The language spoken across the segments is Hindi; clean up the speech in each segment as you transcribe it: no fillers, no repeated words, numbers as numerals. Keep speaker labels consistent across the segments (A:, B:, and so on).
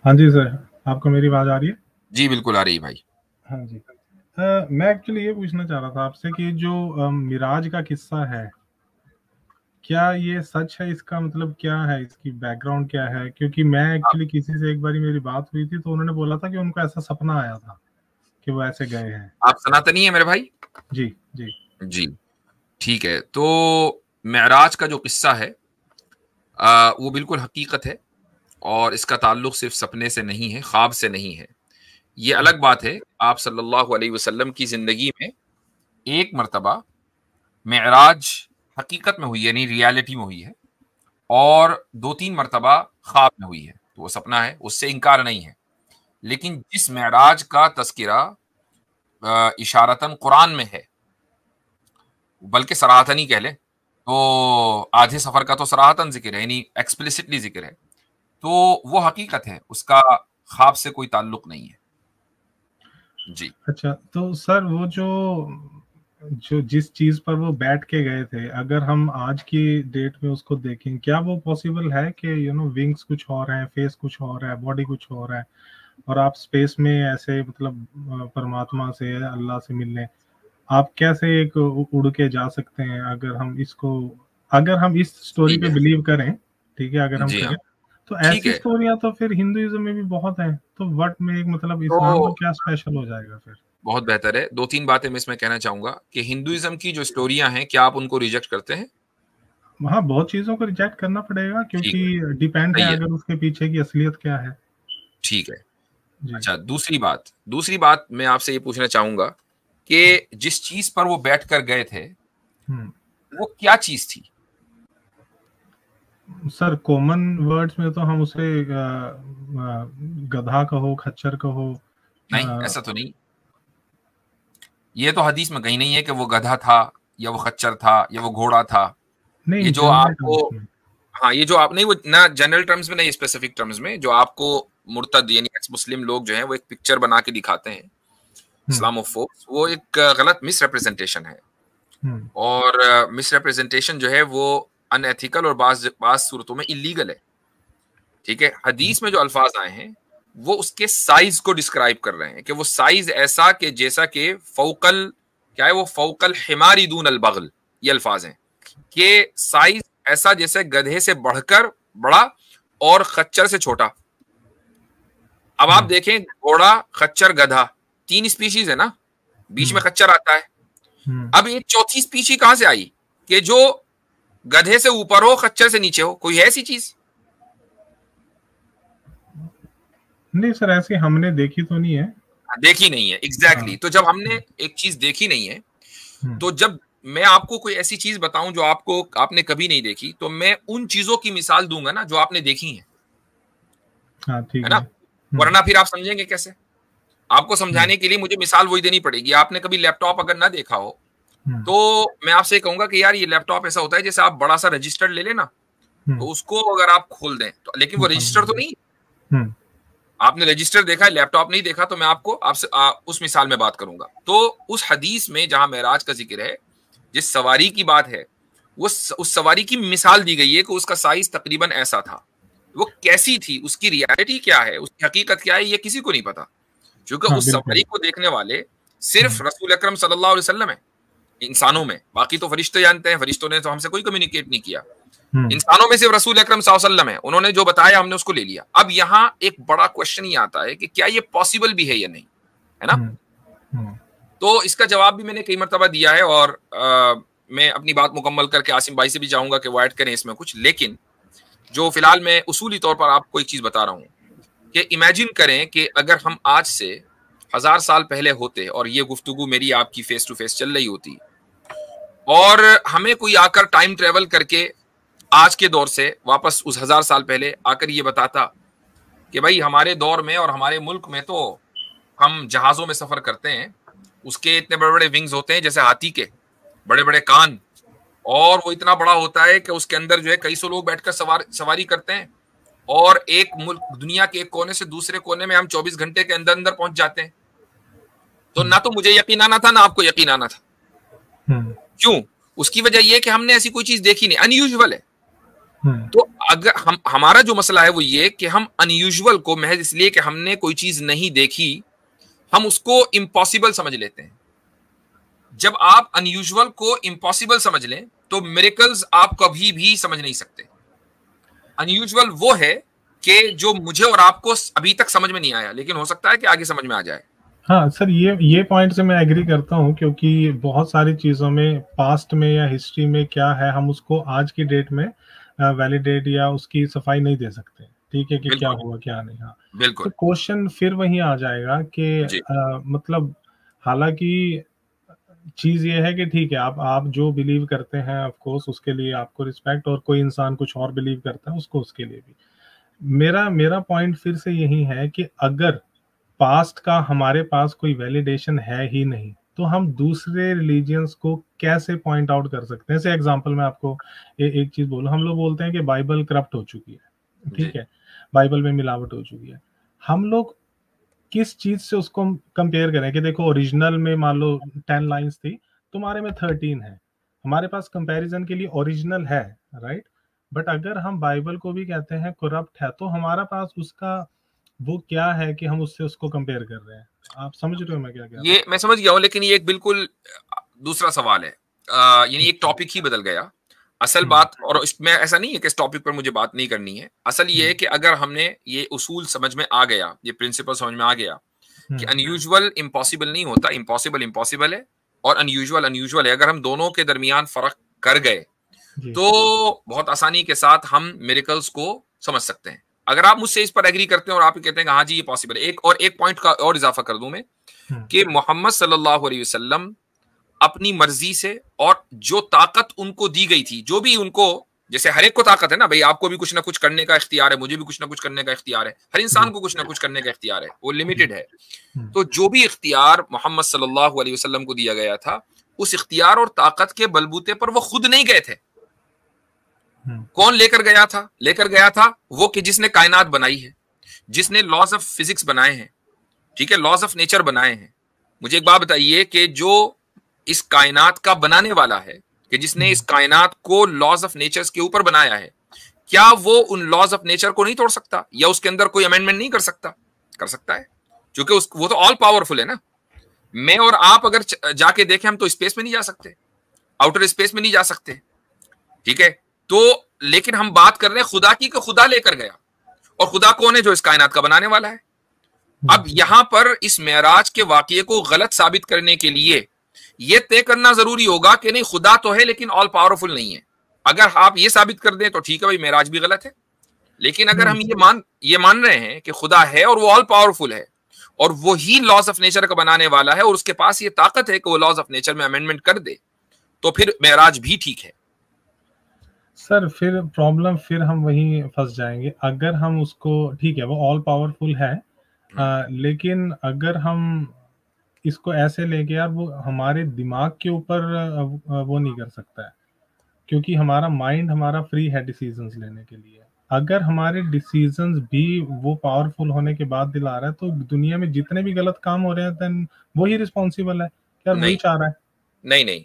A: हाँ जी सर, आपको मेरी आवाज़ आ रही है?
B: जी बिल्कुल आ रही है भाई।
A: हाँ जी। मैं एक्चुअली ये पूछना चाह रहा था आपसे कि जो मिराज का किस्सा है, क्या ये सच है? इसका मतलब क्या है? इसकी बैकग्राउंड क्या है? क्योंकि मैं
B: आप
A: एक्चुअली किसी से एक बारी मेरी बात हुई थी, तो उन्होंने बोला था कि उनको ऐसा सपना आया था कि वो ऐसे गए हैं।
B: आप सनातनी है मेरे भाई?
A: जी, जी।
B: जी ठीक है। तो मेराज का जो किस्सा है वो बिल्कुल हकीकत है, और इसका ताल्लुक सिर्फ सपने से नहीं है, ख्वाब से नहीं है। ये अलग बात है, आप सल्लल्लाहु अलैहि वसल्लम की जिंदगी में एक मर्तबा मेराज हकीकत में हुई है, यानी रियलिटी में हुई है, और दो तीन मर्तबा ख्वाब में हुई है। तो वो सपना है, उससे इनकार नहीं है। लेकिन जिस मेराज का तस्किरा इशारतन कुरान में है, बल्कि सराहतन ही कह ले, तो आधे सफर का तो सराहतन जिक्र है, यानी एक्सप्लिसिटली जिक्र है। तो वो हकीकत है, उसका ख्वाब से कोई ताल्लुक नहीं है। जी
A: अच्छा, तो सर वो जो जो जिस चीज़ पर वो बैठ के गए थे, अगर हम आज की डेट में उसको देखें, क्या वो पॉसिबल है कि विंग्स कुछ और हैं, फेस कुछ और है, बॉडी कुछ और है, और आप स्पेस में ऐसे मतलब परमात्मा से, अल्लाह से मिलने आप कैसे एक उड़ के जा सकते हैं? अगर हम इस स्टोरी
B: सही
A: पे
B: है।
A: बिलीव करें, ठीक है, अगर हम
B: जी हाँ।
A: करें, तो
B: ठीक
A: ऐसी
B: है।
A: स्टोरियाँ तो फिर हिंदुइज़्म में भी बहुत हैं, तो व्हाट मेक मतलब
B: तो
A: इस्लाम को क्या स्पेशल हो जाएगा फिर?
B: बहुत बेहतर है। दो तीन बातें मैं इसमें कहना चाहूंगा कि हिंदुइज्म की जो स्टोरियां हैं, क्या आप उनको रिजेक्ट करते हैं?
A: हाँ, बहुत चीज़ों को रिजेक्ट करना पड़ेगा
B: ठीक
A: क्योंकि
B: है।
A: डिपेंड है
B: सही है।
A: अगर उसके पीछे की असलियत क्या है।
B: ठीक है।
A: जी।
B: अच्छा, दूसरी बात मैं आपसे ये पूछना चाहूंगा कि जिस चीज पर वो बैठ कर गए थे,
A: हुँ।
B: वो क्या चीज थी?
A: सर कॉमन वर्ड्स में तो हम उसे गधा कहो, खच्चर कहो।
B: नहीं,
A: अ,
B: ऐसा तो नहीं। ये तो हदीस में कहीं नहीं है कि वो गधा था, या वो खच्चर था, या वो घोड़ा था। ये
A: नहीं,
B: जो
A: जनरल
B: आपको,
A: टर्म्स में।
B: हाँ, ये जो आप नहीं, वो ना जनरल टर्म्स में, नहीं स्पेसिफिक टर्म्स में, जो आपको मुर्तद यानी एक्स मुस्लिम लोग जो हैं वो एक पिक्चर बना के दिखाते हैं
A: हुँ,
B: इस्लामोफोब्स, वो एक गलत मिस रिप्रेजेंटेशन है।
A: हुँ,
B: और मिस रिप्रेजेंटेशन जो है वो अनएथिकल और बाज बाज सूरतों में इलीगल है। ठीक है,
A: हुँ,
B: हदीस में जो अल्फाज आए हैं वो उसके साइज को डिस्क्राइब कर रहे हैं कि वो साइज ऐसा कि जैसा कि फौकल, क्या है वो, फौकल हिमारी दून अल बगल, ये अल्फाज हैं कि साइज ऐसा जैसे गधे से बढ़कर बड़ा और खच्चर से छोटा। अब आप
A: हुँ,
B: देखें, घोड़ा, खच्चर, गधा, तीन स्पीशीज है ना, बीच में
A: हुँ,
B: खच्चर आता है।
A: हुँ।
B: अब एक चौथी स्पीशी कहां से आई कि जो गधे से ऊपर हो, खच्चर से नीचे हो? कोई है ऐसी चीज?
A: नहीं सर, ऐसी हमने देखी तो नहीं है।
B: देखी नहीं है, एग्जैक्टली
A: हाँ।
B: exactly। तो जब हमने
A: हुँ,
B: एक चीज देखी नहीं है,
A: हुँ।
B: तो जब मैं आपको कोई ऐसी चीज बताऊं जो आपने कभी नहीं देखी, तो मैं उन चीजों की मिसाल दूंगा ना जो आपने देखी
A: हाँ, ठीक
B: है ना?
A: है। हुँ,
B: वरना फिर आप समझेंगे कैसे? आपको
A: हुँ,
B: समझाने के लिए मुझे मिसाल वही देनी पड़ेगी। आपने कभी लैपटॉप अगर ना देखा हो,
A: हुँ,
B: तो मैं आपसे ये कहूंगा कि यार ये लैपटॉप ऐसा होता है जैसे आप बड़ा सा रजिस्टर ले लेना,
A: हुँ।
B: तो उसको अगर आप खोल दें तो, लेकिन वो
A: ओपन
B: रजिस्टर तो
A: कर
B: नहीं।
A: दिया। हुँ,
B: आपने रजिस्टर देखा है, लैपटॉप नहीं देखा, तो मैं आपको आपसे उस मिसाल में बात करूंगा। तो उस हदीस में जहां मेराज का जिक्र है, जिस सवारी की बात है, उस सवारी की मिसाल दी गई है कि उसका साइज तकरीबन ऐसा था। वो कैसी थी, उसकी रियलिटी क्या है, उसकी हकीकत क्या है, ये किसी को नहीं पता, क्योंकि
A: हाँ,
B: उस सवारी
A: बिल्कुल।
B: को देखने वाले सिर्फ
A: हुँ,
B: रसूल अकरम सल्लल्लाहु अलैहि वसल्लम है इंसानों में। बाकी तो फरिश्ते जानते हैं, फरिश्तों ने तो हमसे कोई कम्युनिकेट नहीं किया।
A: हुँ,
B: इंसानों में सिर्फ रसूल अकरम सल्लल्लाहु अलैहि वसल्लम है, उन्होंने जो बताया हमने उसको ले लिया। अब यहाँ एक बड़ा क्वेश्चन ये आता है कि क्या ये पॉसिबल भी है या नहीं, है ना?
A: हुँ, हुँ,
B: तो इसका जवाब भी मैंने कई मरतबा दिया है, और मैं अपनी बात मुकम्मल करके आसिम भाई से भी चाहूंगा कि वो ऐड करें इसमें कुछ। लेकिन जो फिलहाल मैं उसूली तौर पर आपको एक चीज बता रहा हूं कि इमेजिन करें कि अगर हम आज से 1000 साल पहले होते और ये गुफ्तगू मेरी आपकी फेस टू फेस चल रही होती, और हमें कोई आकर टाइम ट्रेवल करके आज के दौर से वापस उस 1000 साल पहले आकर ये बताता कि भाई हमारे दौर में और हमारे मुल्क में तो हम जहाजों में सफर करते हैं, उसके इतने बड़े बड़े विंग्स होते हैं जैसे हाथी के, बड़े बड़े कान, और वो इतना बड़ा होता है कि उसके अंदर जो है कई सौ लोग बैठकर सवारी करते हैं, और एक मुल्क, दुनिया के एक कोने से दूसरे कोने में हम 24 घंटे के अंदर अंदर पहुंच जाते हैं। तो
A: हुँ,
B: ना तो मुझे यकीन आना था, ना आपको यकीन आना था।
A: हुँ,
B: क्यों? उसकी वजह यह है कि हमने ऐसी कोई चीज देखी नहीं, अनयूजुअल है।
A: हुँ,
B: तो अगर हमारा जो मसला है वो ये कि हम अनयूजुअल को महज इसलिए कि हमने कोई चीज नहीं देखी, हम उसको इम्पॉसिबल समझ लेते हैं। जब आप अनयूजुअल को इम्पॉसिबल समझ लें तो मिरेकल्स आप कभी भी समझ नहीं सकते। अनयूजुअल वो है कि जो मुझे और आपको अभी तक समझ में नहीं आया, लेकिन हो सकता है कि आगे समझ में आ जाए।
A: हाँ सर, ये पॉइंट से मैं एग्री करता हूँ, क्योंकि बहुत सारी चीज़ों में पास्ट में या हिस्ट्री में क्या है, हम उसको आज की डेट में वैलिडेट या उसकी सफाई नहीं दे सकते, ठीक है, कि क्या हुआ क्या नहीं। हाँ, तो
B: बिल्कुल
A: क्वेश्चन फिर वही आ जाएगा कि मतलब हालांकि चीज ये है कि ठीक है, आप जो बिलीव करते हैं ऑफ कोर्स उसके लिए आपको रिस्पेक्ट, और कोई इंसान कुछ और बिलीव करता है उसको उसके लिए भी। मेरा पॉइंट फिर से यही है कि अगर पास्ट का हमारे पास कोई वैलिडेशन है ही नहीं, तो हम दूसरे रिलीजियंस को कैसे पॉइंट आउट कर सकते हैं? जैसे एग्जांपल मैं आपको एक चीज बोलूं, हम लोग बोलते हैं कि बाइबल करप्ट हो चुकी है, ठीक है, बाइबल में मिलावट हो चुकी है। हम लोग किस चीज से उसको कंपेयर करें कि देखो ओरिजिनल में मान लो 10 लाइंस थी, तुम्हारे में 13 है, हमारे पास कंपैरिजन के लिए ओरिजिनल है, राइट? बट अगर हम बाइबल को भी कहते हैं करप्ट है, तो हमारा पास उसका वो क्या है कि हम उससे उसको कंपेयर कर रहे हैं? आप समझ रहे हो मैं क्या कह रहा हूँ?
B: ये मैं समझ गया हूं, लेकिन ये एक बिल्कुल दूसरा सवाल है। यानी एक टॉपिक ही बदल गया। असल बात, और इसमें ऐसा नहीं है कि इस टॉपिक पर मुझे बात नहीं करनी है, असल ये है कि अगर हमने ये उसूल समझ में आ गया, ये प्रिंसिपल समझ में आ गया कि अनयूजुअल इम्पॉसिबल नहीं होता, इम्पॉसिबल इम्पॉसिबल है और अनयूजुअल अनयूजुअल है, अगर हम दोनों के दरमियान फर्क कर गए तो बहुत आसानी के साथ हम मिरेकल्स को समझ सकते हैं। अगर आप मुझसे इस पर एग्री करते हैं और आप कहते हैं कि हाँ जी ये पॉसिबल है। एक पॉइंट का और इजाफा कर दूं मैं कि मोहम्मद सल्लल्लाहु अलैहि वसल्लम अपनी मर्जी से, और जो ताकत उनको दी गई थी, जो भी उनको, जैसे हर एक को ताकत है ना भाई, आपको भी कुछ ना कुछ करने का इख्तियार है, मुझे भी कुछ ना कुछ करने का इख्तियार है, हर इंसान को कुछ ना कुछ करने का इख्तियार है, वो लिमिटेड है। तो जो भी इख्तियार मोहम्मद सल्लल्लाहु अलैहि वसल्लम को दिया गया था, उस इख्तियार और ताकत के बलबूते पर वो खुद नहीं गए थे। कौन लेकर गया था? लेकर गया था वो कि जिसने कायनात बनाई है, जिसने लॉज ऑफ फिजिक्स बनाए हैं, ठीक है, लॉज ऑफ नेचर बनाए हैं। मुझे एक बात बताइए कि जो इस कायनात का बनाने वाला है, कि जिसने इस कायनात को लॉज ऑफ नेचर के ऊपर बनाया है, क्या वो उन लॉज ऑफ नेचर को नहीं तोड़ सकता या उसके अंदर कोई अमेंडमेंट नहीं कर सकता? कर सकता है, क्योंकि वो तो ऑल पावरफुल है ना। मैं और आप अगर जाके देखें, हम तो स्पेस में नहीं जा सकते, आउटर स्पेस में नहीं जा सकते, ठीक है, तो लेकिन हम बात कर रहे हैं खुदा की, कि खुदा लेकर गया, और खुदा कौन है? जो इस कायनात का बनाने वाला है। अब यहां पर इस मेराज के वाकये को गलत साबित करने के लिए यह तय करना जरूरी होगा कि नहीं, खुदा तो है लेकिन ऑल पावरफुल नहीं है। अगर आप ये साबित कर दें तो ठीक है भाई, मेराज भी गलत है। लेकिन अगर हम ये मान रहे हैं कि खुदा है और वो ऑल पावरफुल है और वो ही लॉज ऑफ नेचर का बनाने वाला है और उसके पास ये ताकत है कि वो लॉज ऑफ नेचर में अमेंडमेंट कर दे, तो फिर मेराज भी ठीक है।
A: सर फिर प्रॉब्लम, फिर हम वहीं फंस जाएंगे। अगर हम उसको, ठीक है वो ऑल पावरफुल है, लेकिन अगर हम इसको ऐसे लेके, यार वो हमारे दिमाग के ऊपर वो नहीं कर सकता है, क्योंकि हमारा माइंड हमारा फ्री है डिसीजंस लेने के लिए। अगर हमारे डिसीजंस भी वो पावरफुल होने के बाद दिला रहा है, तो दुनिया में जितने भी गलत काम हो रहे हैं देन वही रिस्पॉन्सिबल है, यार वही चाह रहा है।
B: नहीं,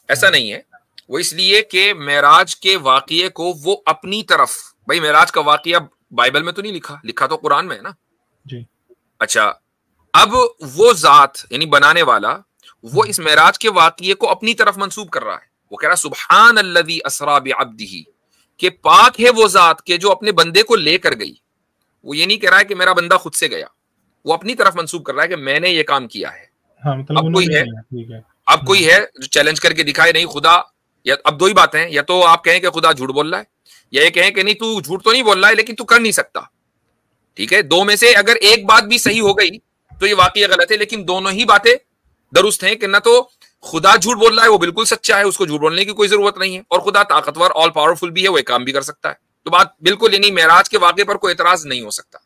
B: ऐसा नहीं है। वो इसलिए कि मेराज के वाकये को वो अपनी तरफ, भाई मेराज का वाकया बाइबल में तो नहीं लिखा, लिखा तो कुरान में है ना
A: जी।
B: अच्छा, अब वो जात यानी बनाने वाला, वो इस मेराज के वाकये को अपनी तरफ मंसूब कर रहा है। वो कह रहा है सुब्हान अल्लज़ी अस्रा बिअब्दिही, कि पाक है वो जात के जो अपने बंदे को लेकर गई। वो ये नहीं कह रहा है कि मेरा बंदा खुद से गया, वो अपनी तरफ मंसूब कर रहा है कि मैंने ये काम किया है।
A: हाँ, मतलब
B: अब कोई है,
A: ठीक है,
B: अब कोई है जो चैलेंज करके दिखाए नहीं खुदा, या अब दो ही बातें हैं, या तो आप कहें कि खुदा झूठ बोल रहा है, या ये कहें कि नहीं तू झूठ तो नहीं बोल रहा है लेकिन तू कर नहीं सकता। ठीक है, दो में से अगर एक बात भी सही हो गई तो ये वाकई गलत है, लेकिन दोनों ही बातें दुरुस्त हैं कि ना तो खुदा झूठ बोल रहा है, वो बिल्कुल सच्चा है, उसको झूठ बोलने की कोई जरूरत नहीं है, और खुदा ताकतवर ऑल पावरफुल भी है, वो काम भी कर सकता है। तो बात बिल्कुल यानी मेराज के वाकये पर कोई एतराज नहीं हो सकता।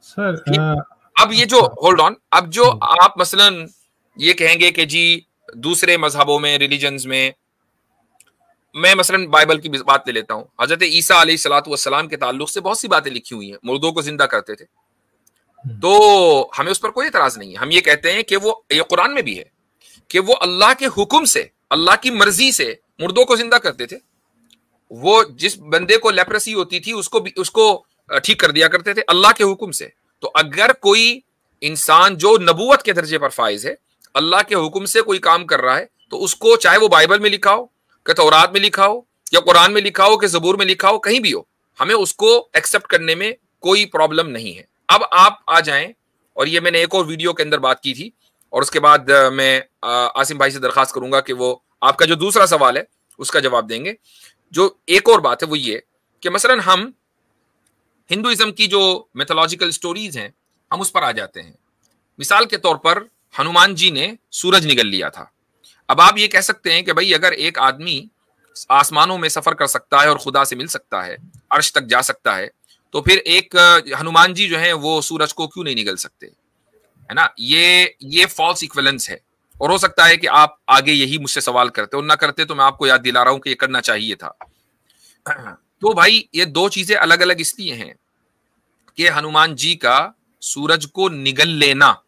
A: सर
B: अब ये जो होल्ड ऑन, अब जो आप मसलन ये कहेंगे कि जी दूसरे मजहबों में, रिलीजन्स में, मैं मसलन बाइबल की बात ले लेता हूं, हजरत ईसा अलैहिस्सलातु वस्सलाम के ताल्लुक से बहुत सी बातें लिखी हुई हैं, मुर्दों को जिंदा करते थे, तो हमें उस पर कोई एतराज नहीं है। हम ये कहते हैं कि वो, ये कुरान में भी है कि वो अल्लाह के हुक्म से, अल्लाह की मर्जी से मुर्दों को जिंदा करते थे। वो जिस बंदे को लेप्रेसी होती थी उसको ठीक कर दिया करते थे अल्लाह के हुक्म से। तो अगर कोई इंसान जो नबूवत के दर्जे पर फाइज है, अल्लाह के हुक्म से कोई काम कर रहा है, तो उसको चाहे वो बाइबल में लिखा हो, कि तौरात में लिखा हो, या कुरान में लिखा हो, कि जबूर में लिखा हो, कहीं भी हो, हमें उसको एक्सेप्ट करने में कोई प्रॉब्लम नहीं है। अब आप आ जाएं, और ये मैंने एक और वीडियो के अंदर बात की थी, और उसके बाद मैं आसिम भाई से दरखास्त करूंगा कि वो आपका जो दूसरा सवाल है उसका जवाब देंगे। जो एक और बात है वो ये कि मसलन हम हिंदुइज्म की जो मिथोलॉजिकल स्टोरीज हैं, हम उस पर आ जाते हैं। मिसाल के तौर पर हनुमान जी ने सूरज निगल लिया था। अब आप ये कह सकते हैं कि भाई अगर एक आदमी आसमानों में सफर कर सकता है और खुदा से मिल सकता है, अर्श तक जा सकता है, तो फिर एक हनुमान जी जो है वो सूरज को क्यों नहीं निगल सकते, है ना? ये फॉल्स इक्विवेलेंस है। और हो सकता है कि आप आगे यही मुझसे सवाल करते हो, ना करते तो मैं आपको याद दिला रहा हूं कि ये करना चाहिए था। तो भाई ये दो चीजें अलग अलग इसलिए हैं कि हनुमान जी का सूरज को निगल लेना,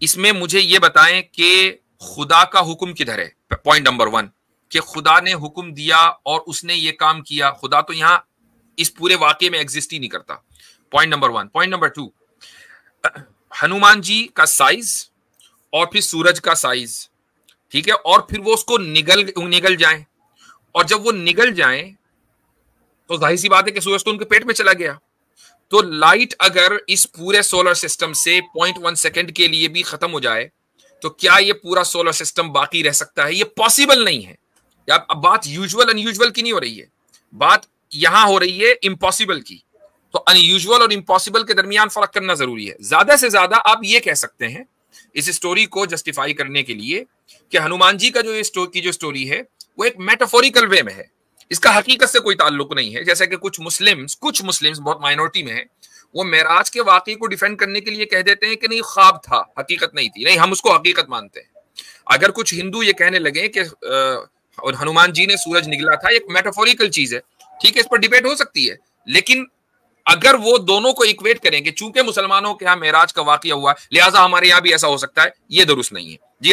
B: इसमें मुझे ये बताएं कि खुदा का हुक्म किधर है। पॉइंट नंबर 1 कि खुदा ने हुक्म दिया और उसने ये काम किया। खुदा तो यहां इस पूरे वाकये में एग्जिस्ट ही नहीं करता। Point number 1। Point number 2, Hanuman ji का साइज और फिर सूरज का साइज, ठीक है, और फिर वो उसको निगल जाए, और जब वो निगल जाए तो जाहिर सी बात है कि सूरज तो उनके पेट में चला गया। तो लाइट अगर इस पूरे सोलर सिस्टम से 0.1 सेकंड के लिए भी खत्म हो जाए, तो क्या ये पूरा सोलर सिस्टम बाकी रह सकता है? ये पॉसिबल नहीं है। अब बात यूजुअल अनयूजुअल की नहीं हो रही है, बात यहां हो रही है इम्पॉसिबल की। तो अनयूजुअल और इम्पॉसिबल के दरमियान फर्क करना जरूरी है। ज्यादा से ज्यादा आप ये कह सकते हैं इस स्टोरी को जस्टिफाई करने के लिए कि हनुमान जी का जो स्टोरी है वो एक मेटाफोरिकल वे में है, इसका हकीकत से कोई ताल्लुक नहीं है। जैसे कि कुछ मुस्लिम्स बहुत माइनॉरिटी में है, वो मेराज के वाकये को डिफेंड करने के लिए कह देते हैं कि नहीं ख्वाब था, हकीकत नहीं थी। नहीं, हम उसको हकीकत मानते हैं। अगर कुछ हिंदू ये कहने लगे कि हनुमान जी ने सूरज निगला था, एक मेटाफोरिकल चीज है, ठीक है, इस पर डिबेट हो सकती है। लेकिन अगर वो दोनों को इक्वेट करें कि चूंकि मुसलमानों के यहाँ मेराज का वाकया हुआ लिहाजा हमारे यहाँ भी ऐसा हो सकता है, ये दुरुस्त नहीं है। जी